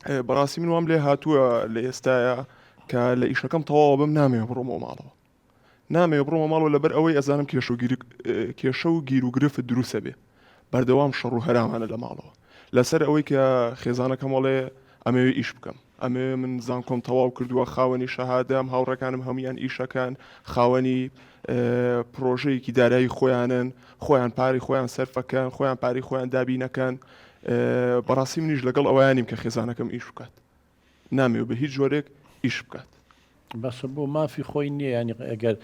بەڕاستی من وام لێ هاتووە لە ئێستاە کە لە ئیشەکەم تەواو بم نامەوێ بڕۆمەوە ماڵەوە نامەوێ بڕۆمە ماڵەوە لەبەر ئەوەی ئەزانم کێشە و گیر و گرفت دروستە بێ بەردەوام شەڕ و هەرامانە لە ماڵەوە لەسەر ئەوەی کە خێزانەکەم وڵێ ئەمەوێ ئیش بکەم ئەمێ من زانکۆم تەواو کردووە خاوەنی شەهادەم هاوڕەکانم هەمویان ئیشەکان خاوەنی پرۆژەیەکی دارایی خۆیانن خۆیان پاری خۆیان سەرفەکەن خۆیان پاری خۆیان دابینەکەن بەڕاستی منیش لەگەڵ ئەویانیم کە خێزانەکەم ئیش بکات نامێ بە هیچ جۆرێک ئیش بکات بەس بۆ مافی خۆی نییە ینی ئەگەر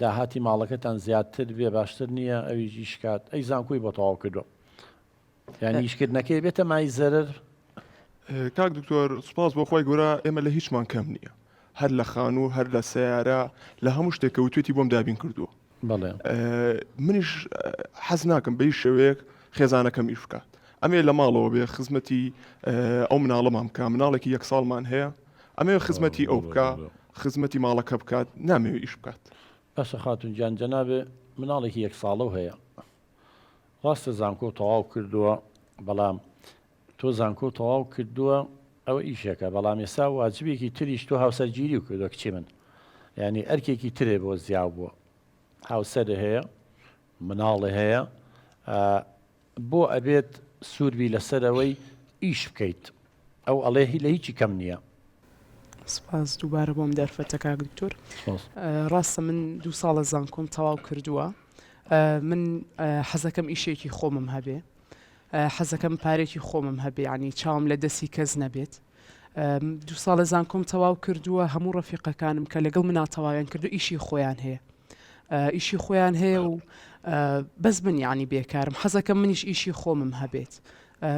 داهاتی ماڵەکەتان زیاتر بێ باشتر نییە ئەویژی شکات ئەی زانکۆی بۆ تەواو کردو ینی ئیشکردنەکەی بێتە مای زەرر کاک دکتۆر سوپاس بۆ خۆی گەورە ئێمە لە هیچمان کەم نییە هەر لە خانوو هەر لە سیارە لە هەموو شتێک کەوتێتی بۆم دابین کردووە بەڵێ منیش حەز ناکەم بە هیچ شێوەیەک خێزانەکەم ئیش بکات ئەمێ لە ماڵەوە بێ خزمەتی ئەو مناڵەمان بکە مناڵێکی یەک ساڵمان هەیە ئەمێ خزمەتی ئەو بکە خزمەتی ماڵەکە بکات نامەوێ ئیش بکات بەسە خاتون جان جەنابێ مناڵێکی یەک ساڵە و هەیە ڕاستە زانکۆ تەواو کردووە بەڵام تۆ زانکۆ تەواو کردووە ئەوە ئیشەکە بەڵام ێستا واجبێکی تریش تۆ هاوسەرگیری و کردووە کچی من ینی ئەرکێکی ترێ بۆ زیاو بووە هاوسەرە هەیە مناڵە هەیە بۆ ئەبێت سووربی لەسەرەوەی ئیش بکەیت ئەو ئەڵێ لە هیچی کەم نییە سپاس دووبارە بۆم دەرفەتە کاک دکتۆر ڕاستە من 2 ساڵە زانکۆم تەواو کردووە من حەزەکەم ئیشێکی خۆمم هەبێ حەزەکەم پارێکی خۆمم هەبێ ینی چاوم لە دەستی کەس نەبێت 2 ساڵە زانکۆم تەواو کردووە هەموو ڕەفیقەکانم کە لەگەڵ منا تەواویان کردو ئیشی خۆیان هەیە ئیشی خۆیان هەیە و بەس من یعنی بێکارم حەزەکەم منیش ئیشی خۆمم هەبێت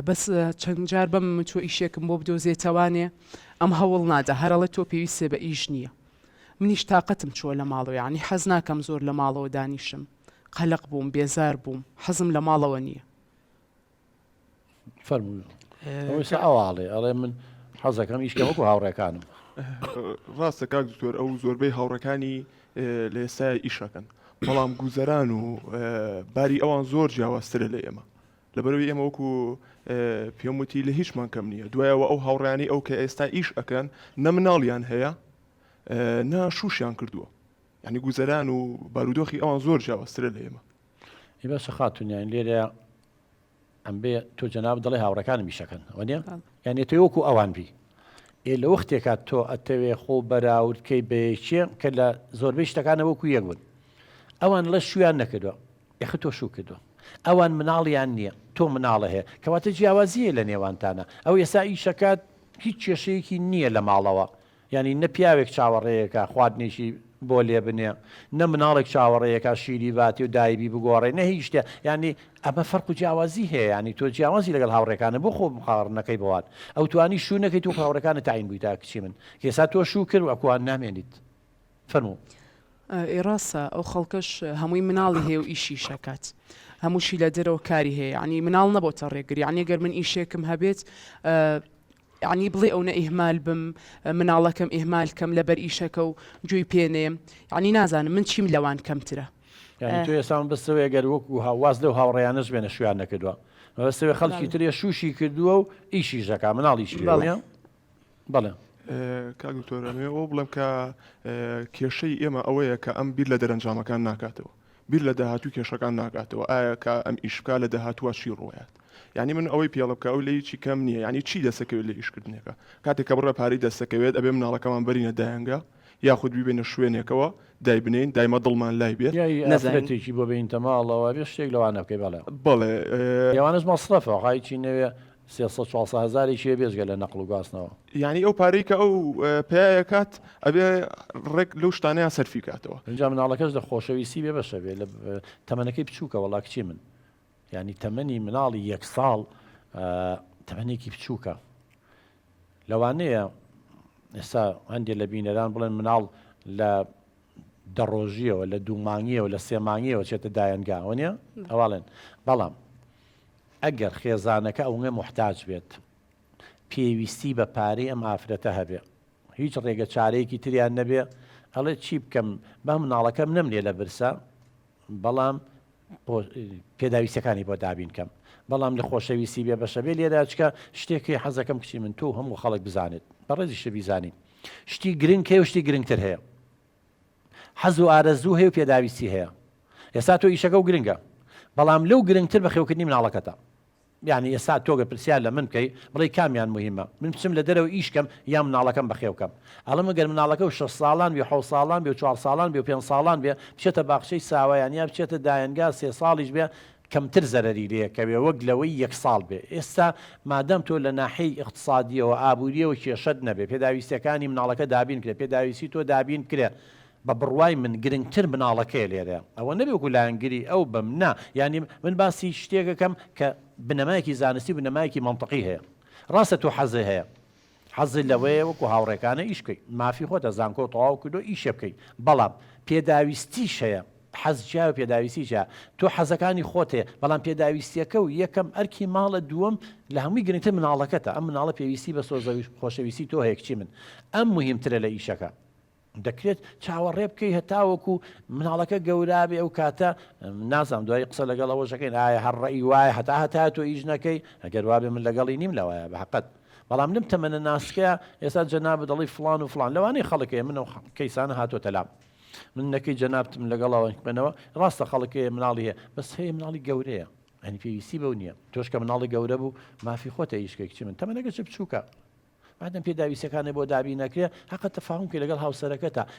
بەس چەند جار بەم تۆ ئیشێکم بۆ بدۆزێتەوانێ ئەم هەوڵ نادا هەرەڵە تۆ پێویستێ بە ئیش نییە منیش تااقەتم چۆ لە ماڵەوە ینی حەز ناکەم زۆر لە ماڵەوە دانیشم قەلق بووم بێزار بووم حەزم لە ماڵەوە نییە فەرمووی ئەوسا ئەوواڵێ ئەڵێ من حەزەکەم ئیشکە وەکو هاوڕێکانم ڕاستە کاک دکتۆر ئەو زۆربەی هاوڕەکانی لە ئێستای ئیشەکەن بەڵام گوزەران و باری ئەوان زۆر جیاوازترە لە ئێمە لەبەرەوەی ئێمە وەکو پێم وتی لە هیچمان کەم نییە دوایەوە ئەو هاوڕیانی ئەو کە ئێستا ئیش ئەکەن نە مناڵیان هەیە نا شوشیان کردووە یعنی گوزەران و بارودۆخی ئەوان زۆر جیاوازترە لە ئێمە ئی بەسە خاتونیان لێرە ئەم بێ تۆ جەناب دەڵێ هاوڕەکانم ئیشەکەن وەنیە یعنی تۆ وەکو ئەوان بی لە وەختێکات تۆ ئەتەوێ خۆ بەراوردکەی بەیەکێ کە لە زۆربەی شتەکانە وەکو یەک بوون ئەوان لە شویان نەکردووە یخ تۆ شو کردو ئەوان مناڵیان نییە تۆ مناڵە هەیە کەواتە جیاوازیە لە نێوانتانە ئەو ئێستا ئیشەکات هیچ کێشەیەکی نییە لە ماڵەوە ینی نە پیاوێک چاوەڕێیەکە خواردنێکی بۆ لێ بنێ نە مناڵێک چاوەڕێیەکە شیری باتی و دایبی بگۆڕێ نە هیچ شتێ ینی ئەمە فەرق و جیاوازی هەیە ینی تۆ جیاوازی لەگەڵ هاوڕێکانە بۆ خۆ مخاڕنەکەی بوات ئەو توانی شو نەکەی تو هاوڕەکانە تاین بووی تا کچی من کێسا تۆ شو کرد و ئەکوان نامێنیت فەرموو ڕاستە ئەو خەڵکەش هەمووی مناڵی هەیە و ئیشی شەکات هەمووشی لە دەرەوە کاری هەیە ینی مناڵ نەبۆتە ڕێگری ینی گەر من ئیشێکم هەبێت ینی بڵێ ئەو نە ئیهمال بم مناڵەکەم ئیهمالکەم لەبەر ئیشەکە و جوی پێنێم ینی نازانم من چیم لەوان کەمترە ینی تۆ ئێسان بەستەوەی گەر وەکو هاواز لەو هاوڕێیانەش بێنە شویان نەکردووە بەستەوەی خەڵکی ترێ شوشی کردووە و ئیشی ژەکە مناڵیش بەڵێ کاک دکتۆر ئەمێ ئەو بڵێم کە کێشەی ئێمە ئەوەیە کە ئەم بیر لە دەرەنجامەکان ناکاتەوە بیر لە داهاتوو کێشەکان ناکاتەوە ئایا کە ئەم ئیشکا لە داهاتووە چی ڕۆیات یعنی من ئەوەی پێڵە بکە ئەو لە هیچی کەم نییە ینی چی دەسەکەوێت لە ئیشکردنێکە کاتێک کە بڕە پارەی دەستەکەوێت ئەبێ مناڵەکەمان بەرینە دایەنگە یاخود ببێنە شوێنێکەوە دای بنین دایمە دڵمان لای بێت نەزانێتێکی بۆ بینتە ماڵەوە بێ شتێک لەوانە بکەی بەڵێ یاوانش مەسرەفە خایکی نەوێ 300 شێ بێزگە لە نەقل و گواستنەوە یعنی ئەو پارەی کە ئەو پێیەکات ئەبێ ڕێک لەو شتانەیە سەرفی کاتەوە اینجا مناڵەکەش لە خۆشەویستی بێ بەشە بێ لە تەمەنەکەی بچووکە وەڵا کچی من ینی تەمەنی مناڵی یەک ساڵ تەمەنێکی بچووکە لەوانەیە ئێستا هەندێک لە بینەران بڵێن مناڵ لە دەڕۆژیەوە لە دوومانگیەوە لە سێمانگیەوە چێتە دایەنگاوە نیە ئەواڵێن بەڵام ئەگەر خێزانەکە ئەوە محتاج بێت پێویستی بە پارەی ئەم ئافرەتە هەبێ هیچ ڕێگە چارەیەکی تریان نەبێ ئەڵێ چی بکەم بە مناڵەکەم نەملێ لە برسە بەڵام پێداویستەکانی بۆ دابین کەم بەڵام لە خۆشەویستی بێ بەشە بێ لێدا چکە شتێکی حەزەکەم کچی من تۆ هەموو خەڵک بزانێت بەڕێزی شە بیزانین شتی گرنگ هەیە و شتی گرنگتر هەیە حەز و ئارەزوو هەیە و پێداویستی هەیە ئێستا تۆ ئیشەکە و گرنگە بەڵام لەو گرنگتر بەخێوکردنی مناڵەکەتە یعنی ئێستا تۆگە پرسیار لە من بکەی بڵێ کامیان مهمە من بچم لە دەرەوە ئیشکەم یان مناڵەکەم بەخێوکەم ئەڵە مەگەر مناڵەکە و 6 ساڵان بێ 7 ساڵان بێ و 4 ساڵان بێ و 5 ساڵان بێ بچێتە باخچەی ساوایان یا بچێتە دایەنگا 3 ساڵیش بێ کەمتر زەرەری لێکە بێ وەک لەوەی 1 ساڵ بێ ئێستا مادەم تۆ لە ناحەی اقتصادیەوە ئابوووریەوە کێشەت نەبێ پێداویستەکانی مناڵەکە دابین کرێ پێداویستی تۆ دابین کرێ بە بڕوای من گرنگتر مناڵەکەی لێرە ئەوە نەبێ وەکو لایەنگری ئەو بم نا ینی من باسی شتێکەکەم کە بنەمایەکی زانستی بنەمایەکی منطقی هەیە ڕاستە تۆ حەزی هەیە حەزی لەوەیە وەکو هاوڕێکانە ئیشکەی مافی خۆتە زانکۆ تەواو کردو ئیشە بکەیت بەڵام پێداویستیش هەیە حەز جیا و پێداویستیجا تۆ حەزەکانی خۆت هەیە بەڵام پێداویستیەکە و یەکەم ئەرکی ماڵە دووەم لە هەمووی گرنگتر مناڵەکەتە ئەم مناڵە پێویستی بە سۆزەوی خۆشەویستی تۆ هەیە کچی من ئەم مهمترە لە ئیشەکە دەکرێت چاوەڕێ بکەی هەتاوەکو مناڵەکە گەورابێ ئەو کاتە نازانم دوای قسە لەگەڵ ئەوەشەکەین ئایا هەڕڕی وایە هەتا تۆ ئیش نەکەی ئەگەر وابێ من لەگەڵی نیم لەوایە بەحقەت بەڵام لەم تەمەنە ناسکەیە ئێستا جەنابە دەڵی فڵان و فڵان لەوانەیە خەڵکەیە من کەیسانە هاتۆتە لام من نەکەی جەنابتم لەگەڵەوە بنەوە ڕاستە خەڵکەیە مناڵی هەیە بەس هەیە مناڵی گەورەیە ئەنی پێویستی بەو نییە تۆش کە مناڵی گەورە بوو مافی خۆتە ئیشکێکی من تەمەنەکە چ بچووکە بعدم پێداویستەکانی بۆ دابی نەکرێ حقە تەفاهم کە لەگەڵ هاوسەرەکەتە